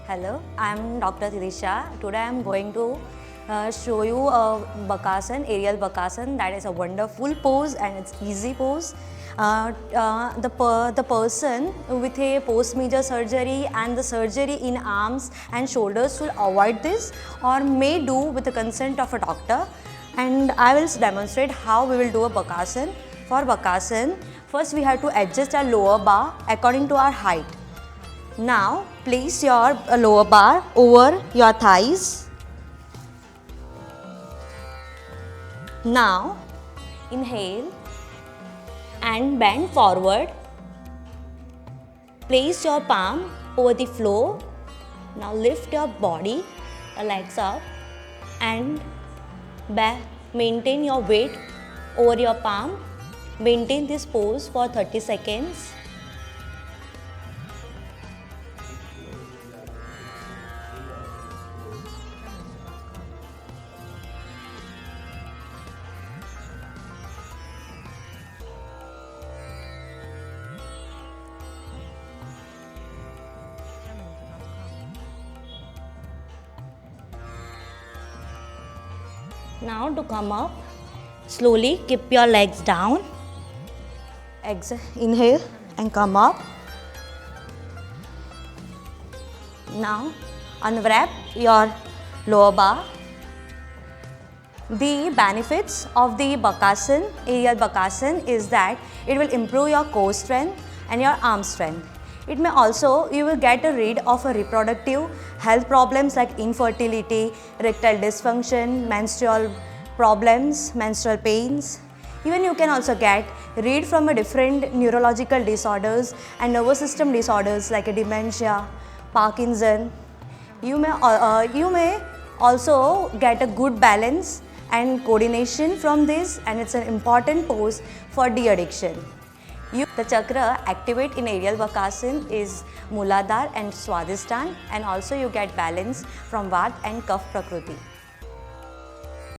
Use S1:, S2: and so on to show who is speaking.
S1: Hello, I am Dr. Tithi. Today I am going to show you a Bakasana, aerial Bakasana. That is a wonderful pose and it's easy pose. The person with a post-major surgery and the surgery in arms and shoulders will avoid this or may do with the consent of a doctor. And I will demonstrate how we will do a Bakasana. For Bakasana, first we have to adjust our lower bar according to our height. Now place your lower bar over your thighs. Now inhale and bend forward. Place your palm over the floor. Now lift your body, your legs up and maintain your weight over your palm. Maintain this pose for 30 seconds. Now to come up, slowly keep your legs down. Exhale, inhale and come up. Now unwrap your lower bar. The benefits of the Bakasana, aerial Bakasana is that it will improve your core strength and your arm strength. It may also, you will get rid of a reproductive health problems like infertility, erectile dysfunction, menstrual problems, menstrual pains. Even you can also get rid from a different neurological disorders and nervous system disorders like a dementia, Parkinson. You may also get a good balance and coordination from this, and it's an important pose for de-addiction. The chakra activate in aerial Bakasana is Muladhara and Swadhisthana, and also you get balance from Vata and Kapha Prakriti.